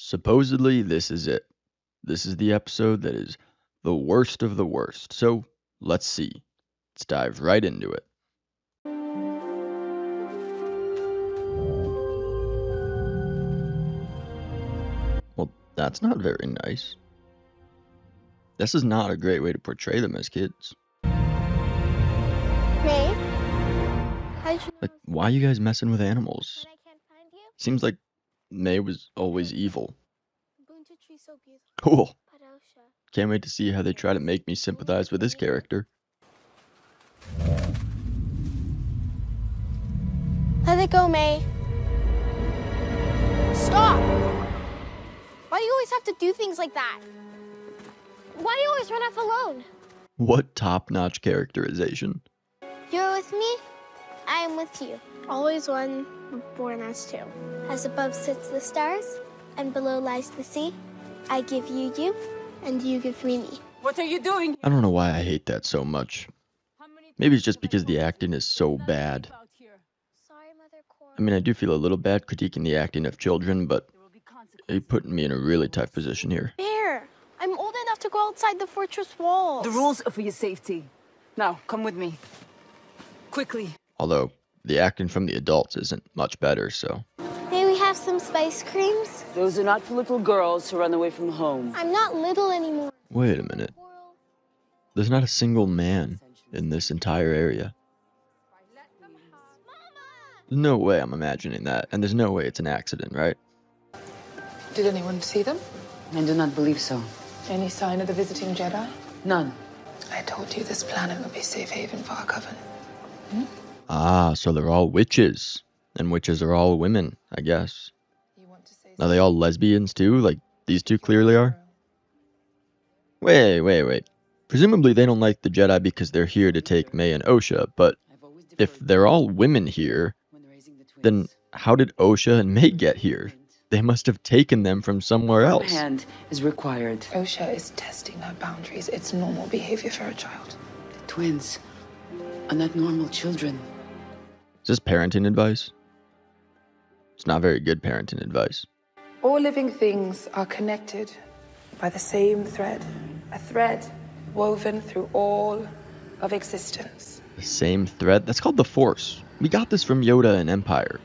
Supposedly, this is it. This is the episode that is the worst of the worst. So, let's see. Let's dive right into it. Well, that's not very nice. This is not a great way to portray them as kids. May? How'd you Like, why are you guys messing with animals? I can't find you? Seems like May was always evil. Buntu tree so beautiful. Cool. Padosha. Can't wait to see how they try to make me sympathize with this character. Let it go, May. Stop! Why do you always have to do things like that? Why do you always run off alone? What top-notch characterization. You're with me, I am with you. Always one, born as two. As above sits the stars, and below lies the sea, I give you you, and you give me me. What are you doing? I don't know why I hate that so much. Maybe it's just because the acting is so bad. Sorry, Mother Cora. I mean, I do feel a little bad critiquing the acting of children, but you're putting me in a really tough position here. Bear, I'm old enough to go outside the fortress walls. The rules are for your safety. Now, come with me. Quickly. Although, the acting from the adults isn't much better, so... May we have some spice creams? Those are not for little girls who run away from home. I'm not little anymore. Wait a minute. There's not a single man in this entire area. There's no way I'm imagining that, and there's no way it's an accident, right? Did anyone see them? I do not believe so. Any sign of the visiting Jedi? None. I told you this planet would be safe haven for our coven. Ah, so they're all witches. And witches are all women, I guess. You want to say Are they all lesbians too, like these two clearly are? Wait. Presumably they don't like the Jedi because they're here to take May and Osha, but if they're all women here, then how did Osha and May get here? They must have taken them from somewhere else. Hand is required. Osha is testing her boundaries. It's normal behavior for a child. The twins are not normal children. Is this parenting advice? It's not very good parenting advice. All living things are connected by the same thread. A thread woven through all of existence. The same thread? That's called the Force. We got this from Yoda in Empire.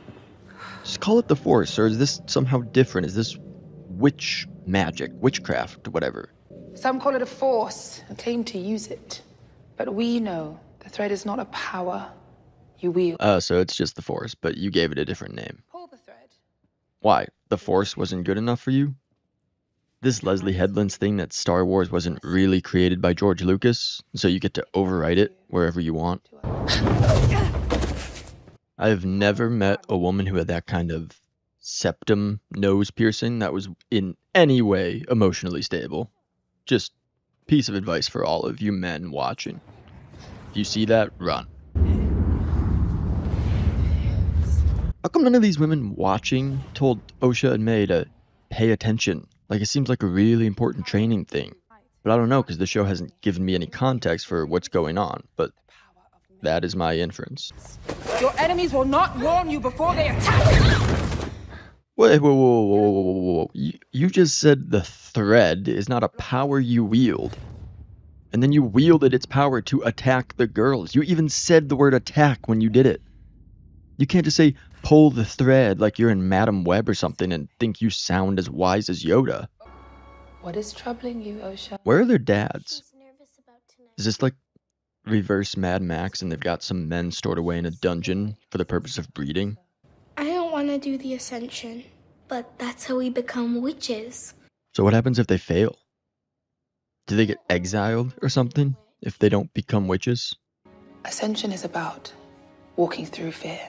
Just call it the Force, or is this somehow different? Is this witch magic, witchcraft, whatever? Some call it a force and claim to use it. But we know the thread is not a power you wield. So it's just the Force, but you gave it a different name. Pull the thread. Why? The Force wasn't good enough for you? This Leslye Headland's thing that Star Wars wasn't really created by George Lucas, so you get to overwrite it wherever you want? I've never met a woman who had that kind of septum nose piercing that was in any way emotionally stable. Just piece of advice for all of you men watching. If you see that, run. How come none of these women watching told Osha and May to pay attention? Like, it seems like a really important training thing. But I don't know, because the show hasn't given me any context for what's going on. But that is my inference. Your enemies will not warn you before they attack. Wait, whoa. You just said the thread is not a power you wield. And then you wielded its power to attack the girls. You even said the word attack when you did it. You can't just say, pull the thread like you're in Madam Web or something and think you sound as wise as Yoda. What is troubling you, Osha? Where are their dads? She's nervous about tonight. Is this like reverse Mad Max and they've got some men stored away in a dungeon for the purpose of breeding? I don't want to do the ascension, but that's how we become witches. So what happens if they fail? Do they get exiled or something if they don't become witches? Ascension is about walking through fear.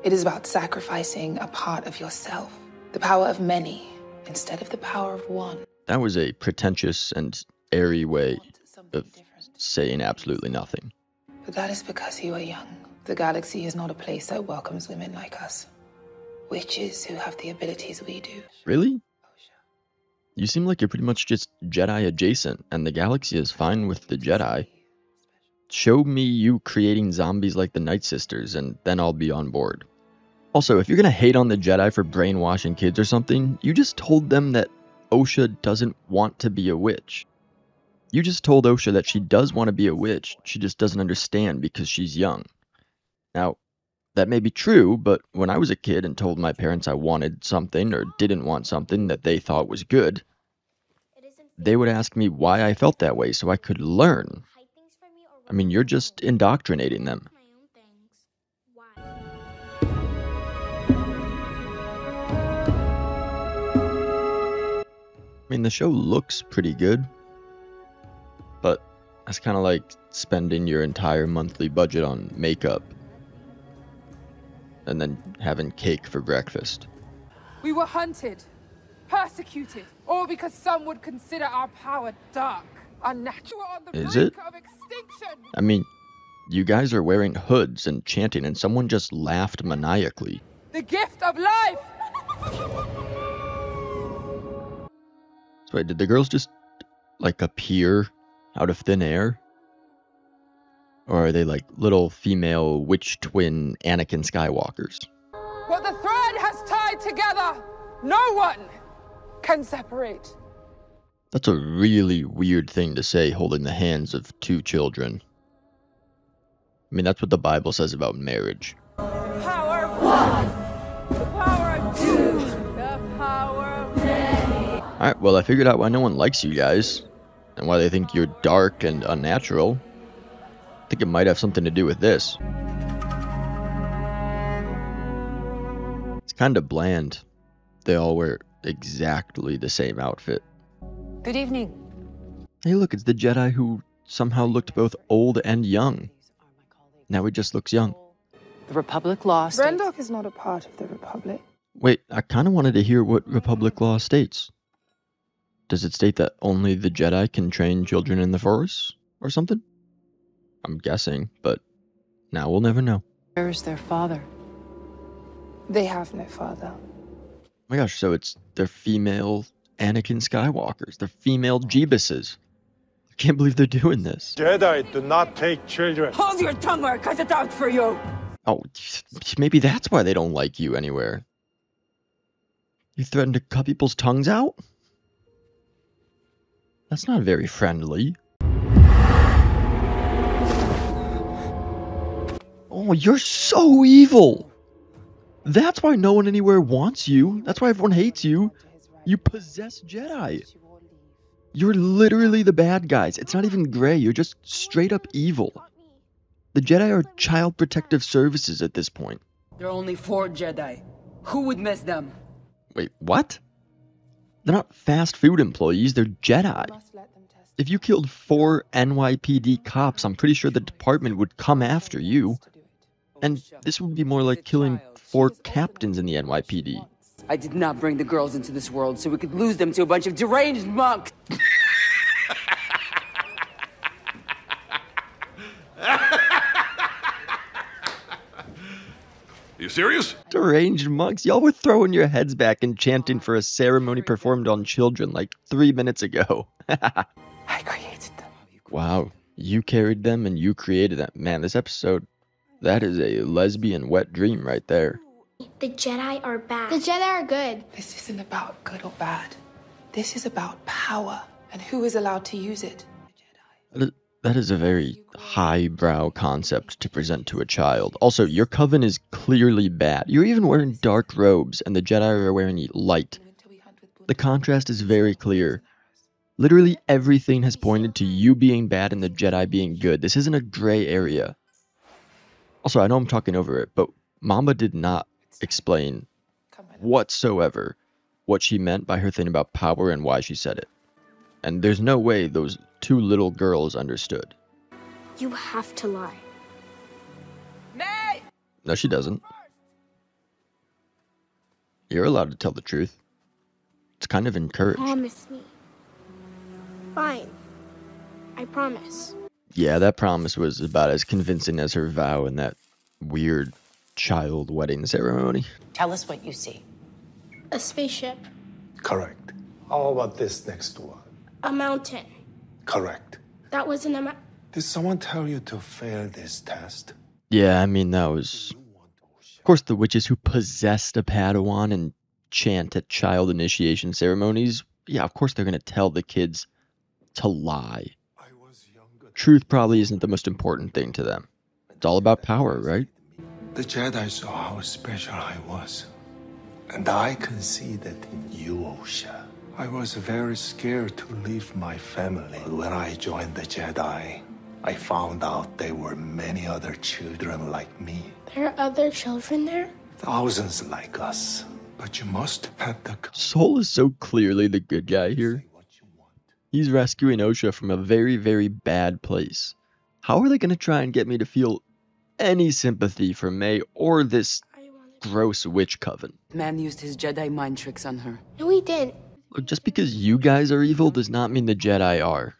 It is about sacrificing a part of yourself, the power of many instead of the power of one. That was a pretentious and airy way of saying absolutely nothing. But that is because you are young. The galaxy is not a place that welcomes women like us. Witches who have the abilities we do. Really? You seem like you're pretty much just Jedi adjacent, and the galaxy is fine with the Jedi. Show me you creating zombies like the Night Sisters, and then I'll be on board. Also, if you're gonna hate on the Jedi for brainwashing kids or something, you just told them that Osha doesn't want to be a witch. You just told Osha that she does want to be a witch, she just doesn't understand because she's young. Now, that may be true, but when I was a kid and told my parents I wanted something or didn't want something that they thought was good, they would ask me why I felt that way so I could learn. I mean, you're just indoctrinating them. I mean, the show looks pretty good, but that's kind of like spending your entire monthly budget on makeup and then having cake for breakfast. We were hunted, persecuted, all because some would consider our power dark, unnatural, on the Is brink it? of extinction. I mean, you guys are wearing hoods and chanting, and someone just laughed maniacally. The gift of life! So wait, did the girls just, like, appear out of thin air? Or are they like little female witch twin Anakin Skywalkers? What the thread has tied together, no one can separate. That's a really weird thing to say, holding the hands of two children. I mean, that's what the Bible says about marriage. Power of one, the power of two, the power of many. Alright, well, I figured out why no one likes you guys, and why they think you're dark and unnatural. I think it might have something to do with this. It's kind of bland. They all wear exactly the same outfit. Good evening. Hey look, it's the Jedi who somehow looked both old and young. Now he just looks young. The Republic law states... Brendok is not a part of the Republic. Wait, I kind of wanted to hear what Republic law states. Does it state that only the Jedi can train children in the Force? Or something? I'm guessing, but now we'll never know. Where is their father? They have no father. Oh my gosh, so it's they're female Anakin Skywalkers. They're female Jeebuses. I can't believe they're doing this. Jedi do not take children. Hold your tongue or I cut it out for you. Oh, maybe that's why they don't like you anywhere. You threaten to cut people's tongues out? That's not very friendly. Oh, you're so evil! That's why no one anywhere wants you. That's why everyone hates you. You possess Jedi. You're literally the bad guys. It's not even gray. You're just straight up evil. The Jedi are child protective services at this point. There are only 4 Jedi. Who would miss them? Wait, what? They're not fast food employees, they're Jedi. If you killed 4 NYPD cops, I'm pretty sure the department would come after you. And this would be more like killing 4 captains in the NYPD. I did not bring the girls into this world so we could lose them to a bunch of deranged monks. You serious? Deranged monks, y'all were throwing your heads back and chanting for a ceremony performed on children like 3 minutes ago. I created them. Wow, you carried them and you created them. Man, this episode, that is a lesbian wet dream right there. The Jedi are bad. The Jedi are good. This isn't about good or bad. This is about power and who is allowed to use it. That is a very highbrow concept to present to a child. Also, your coven is clearly bad. You're even wearing dark robes, and the Jedi are wearing light. The contrast is very clear. Literally everything has pointed to you being bad and the Jedi being good. This isn't a gray area. Also, I know I'm talking over it, but Mama did not explain whatsoever what she meant by her thing about power and why she said it. And there's no way those 2 little girls understood. You have to lie. Nay! No, she doesn't. You're allowed to tell the truth. It's kind of encouraged. Promise me. Fine. I promise. Yeah, that promise was about as convincing as her vow in that weird child wedding ceremony. Tell us what you see. A spaceship. Correct. How about this next one? A mountain. Correct. That wasn't a Did someone tell you to fail this test? Yeah, I mean, that was Of course, the witches who possessed a Padawan and chant at child initiation ceremonies, yeah, of course they're going to tell the kids to lie. Truth probably isn't the most important thing to them. It's all about power, right? The Jedi saw how special I was. And I can see that in you, Osha. I was very scared to leave my family. But when I joined the Jedi, I found out there were many other children like me. There are other children there? Thousands like us. But you must have the... Soul is so clearly the good guy here. He's rescuing Osha from a very, very bad place. How are they going to try and get me to feel any sympathy for May or this gross witch coven? Man used his Jedi mind tricks on her. No, he didn't. Look, just because you guys are evil does not mean the Jedi are.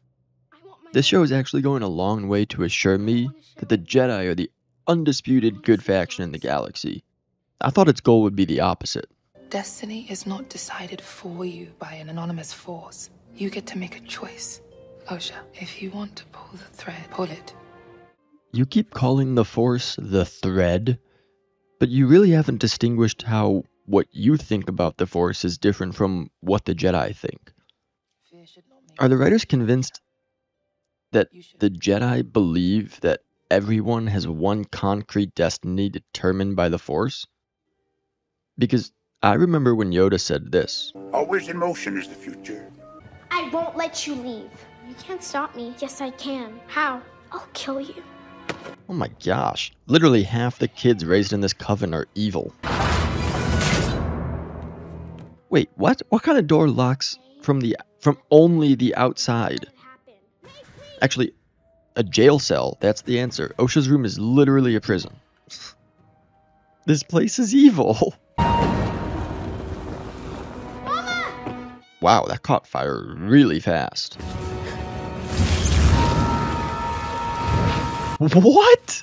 This show is actually going a long way to assure me that the Jedi are the undisputed good faction in the galaxy. I thought its goal would be the opposite. Destiny is not decided for you by an anonymous force. You get to make a choice. Osha, if you want to pull the thread, pull it. You keep calling the Force the thread, but you really haven't distinguished how what you think about the Force is different from what the Jedi think. Are the writers convinced that the Jedi believe that everyone has one concrete destiny determined by the Force? Because I remember when Yoda said this. Always in motion is the future. I won't let you leave. You can't stop me. Yes, I can. How? I'll kill you. Oh my gosh. Literally half the kids raised in this coven are evil. Wait, what? What kind of door locks from only the outside? Actually, a jail cell. That's the answer. Osha's room is literally a prison. This place is evil. Mama! Wow, that caught fire really fast. What?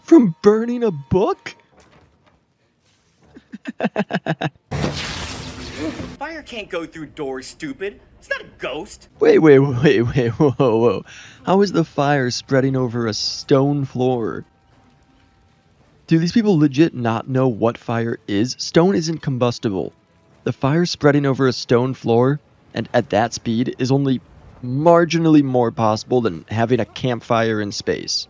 From burning a book? Fire can't go through doors, stupid. It's not a ghost. Wait, whoa. How is the fire spreading over a stone floor? Do these people legit not know what fire is? Stone isn't combustible. The fire spreading over a stone floor, and at that speed, is only marginally more possible than having a campfire in space.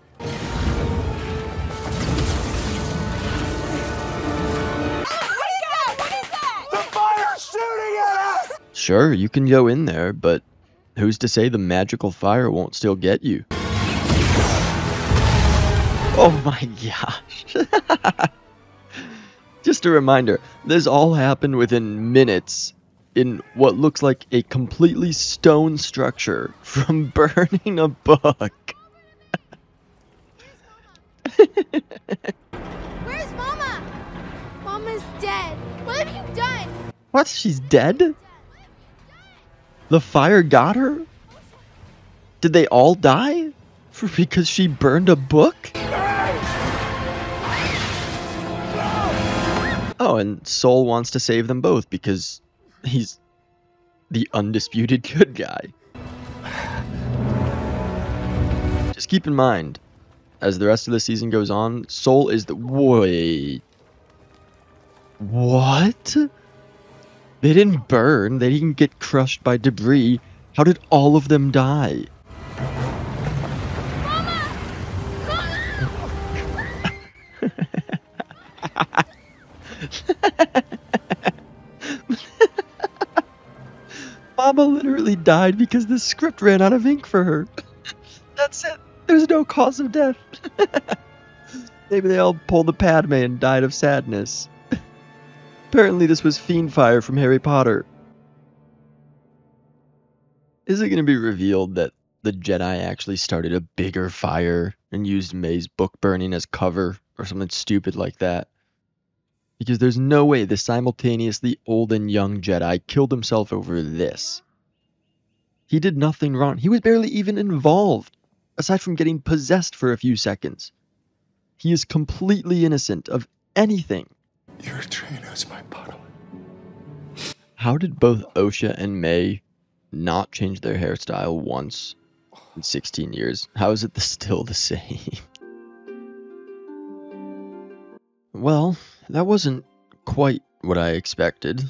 Sure, you can go in there, but who's to say the magical fire won't still get you? Oh my gosh. Just a reminder, this all happened within minutes in what looks like a completely stone structure from burning a book. Where's Mama? Mama's dead. What have you done? What? She's dead? The fire got her? Did they all die? Because she burned a book? Oh, and Soul wants to save them both because he's the undisputed good guy. Just keep in mind, as the rest of the season goes on, Soul is the... Wait. What? They didn't burn. They didn't get crushed by debris. How did all of them die? Mama literally died because the script ran out of ink for her. That's it. There's no cause of death. Maybe they all pulled the Padme and died of sadness. Apparently this was Fiendfire from Harry Potter. Is it going to be revealed that the Jedi actually started a bigger fire and used May's book burning as cover or something stupid like that? Because there's no way the simultaneously old and young Jedi killed himself over this. He did nothing wrong. He was barely even involved, aside from getting possessed for a few seconds. He is completely innocent of anything. You're trained as my Padawan. How did both Osha and May not change their hairstyle once in 16 years? How is it still the same? Well, that wasn't quite what I expected.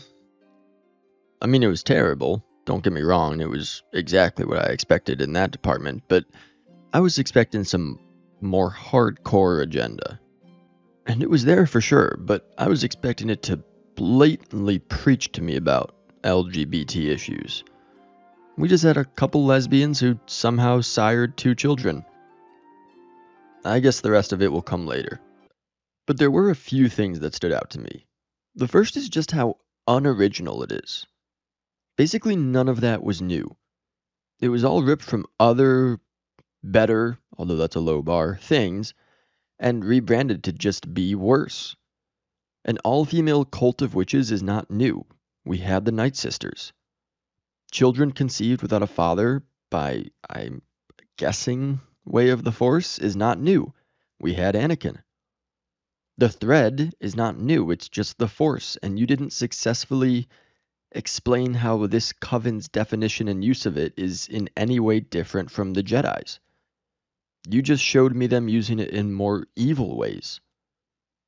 I mean, it was terrible. Don't get me wrong, it was exactly what I expected in that department, but I was expecting some more hardcore agenda. And it was there for sure, but I was expecting it to blatantly preach to me about LGBT issues. We just had a couple lesbians who somehow sired 2 children. I guess the rest of it will come later. But there were a few things that stood out to me. The first is just how unoriginal it is. Basically, none of that was new. It was all ripped from other, better, although that's a low bar, things, and rebranded to just be worse. An all-female cult of witches is not new. We had the Night Sisters. Children conceived without a father by, I'm guessing, way of the Force is not new. We had Anakin. The thread is not new, it's just the Force, and you didn't successfully explain how this coven's definition and use of it is in any way different from the Jedi's. You just showed me them using it in more evil ways,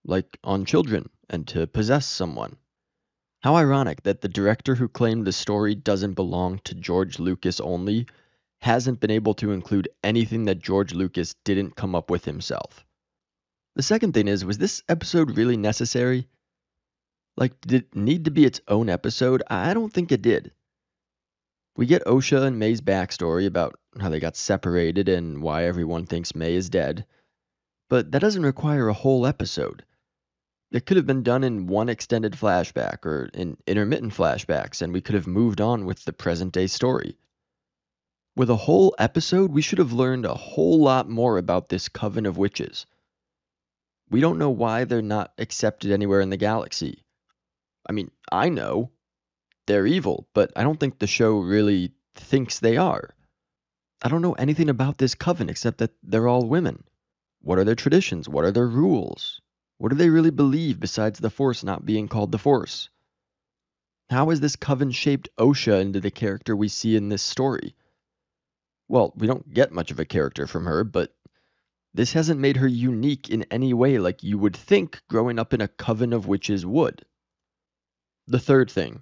like on children and to possess someone. How ironic that the director who claimed the story doesn't belong to George Lucas only hasn't been able to include anything that George Lucas didn't come up with himself. The second thing is, was this episode really necessary? Like, did it need to be its own episode? I don't think it did. We get Osha and May's backstory about how they got separated and why everyone thinks May is dead, but that doesn't require a whole episode. It could have been done in one extended flashback or in intermittent flashbacks, and we could have moved on with the present-day story. With a whole episode, we should have learned a whole lot more about this coven of witches. We don't know why they're not accepted anywhere in the galaxy. I mean, I know. They're evil, but I don't think the show really thinks they are. I don't know anything about this coven except that they're all women. What are their traditions? What are their rules? What do they really believe besides the Force not being called the Force? How has this coven shaped Osha into the character we see in this story? Well, we don't get much of a character from her, but this hasn't made her unique in any way like you would think growing up in a coven of witches would. The third thing.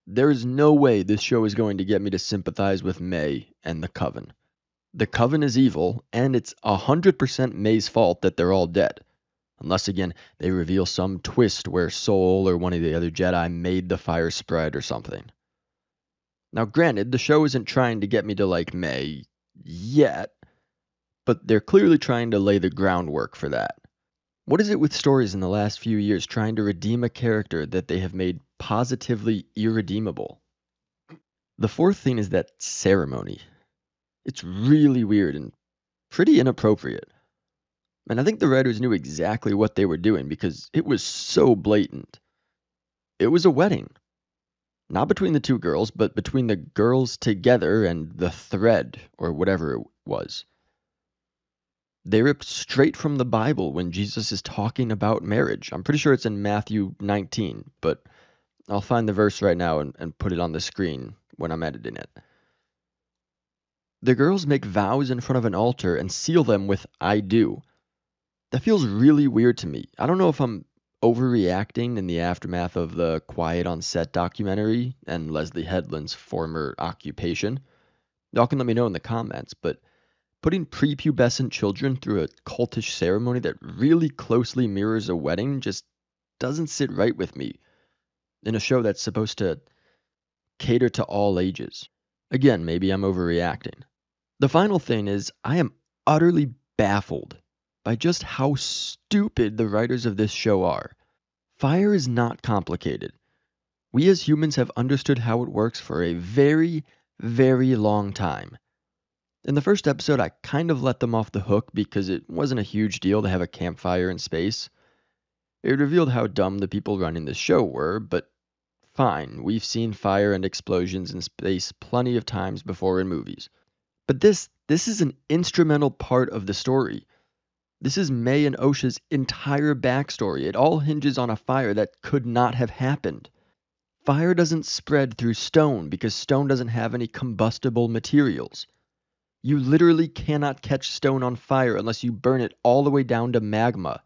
There is no way this show is going to get me to sympathize with May and the coven. The coven is evil, and it's 100% May's fault that they're all dead. Unless, again, they reveal some twist where Sol or one of the other Jedi made the fire spread or something. Now, granted, the show isn't trying to get me to like May yet, but they're clearly trying to lay the groundwork for that. What is it with stories in the last few years trying to redeem a character that they have made positively irredeemable? The fourth thing is that ceremony. It's really weird and pretty inappropriate. And I think the writers knew exactly what they were doing because it was so blatant. It was a wedding. Not between the 2 girls, but between the girls together and the thread, or whatever it was. They ripped straight from the Bible when Jesus is talking about marriage. I'm pretty sure it's in Matthew 19, but I'll find the verse right now and put it on the screen when I'm editing it. The girls make vows in front of an altar and seal them with "I do." That feels really weird to me. I don't know if I'm overreacting in the aftermath of the Quiet on Set documentary and Leslye Headland's former occupation. Y'all can let me know in the comments, but putting prepubescent children through a cultish ceremony that really closely mirrors a wedding just doesn't sit right with me in a show that's supposed to cater to all ages. Again, maybe I'm overreacting. The final thing is, I am utterly baffled by just how stupid the writers of this show are. Fire is not complicated. We as humans have understood how it works for a very, very long time. In the first episode, I kind of let them off the hook because it wasn't a huge deal to have a campfire in space. It revealed how dumb the people running the show were, but fine, we've seen fire and explosions in space plenty of times before in movies. But this is an instrumental part of the story. This is May and Osha's entire backstory. It all hinges on a fire that could not have happened. Fire doesn't spread through stone because stone doesn't have any combustible materials. You literally cannot catch stone on fire unless you burn it all the way down to magma.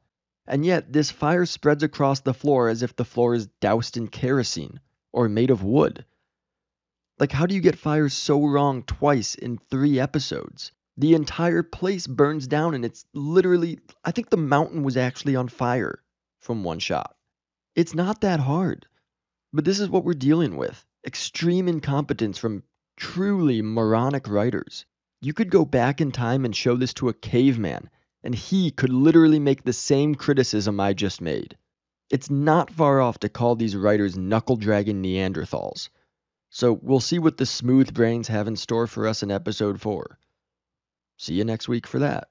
And yet, this fire spreads across the floor as if the floor is doused in kerosene or made of wood. Like, how do you get fire so wrong twice in 3 episodes? The entire place burns down and it's literally, I think the mountain was actually on fire from one shot. It's not that hard. But this is what we're dealing with. Extreme incompetence from truly moronic writers. You could go back in time and show this to a caveman, and he could literally make the same criticism I just made. It's not far off to call these writers knuckle-dragging Neanderthals. So we'll see what the smooth brains have in store for us in episode 4. See you next week for that.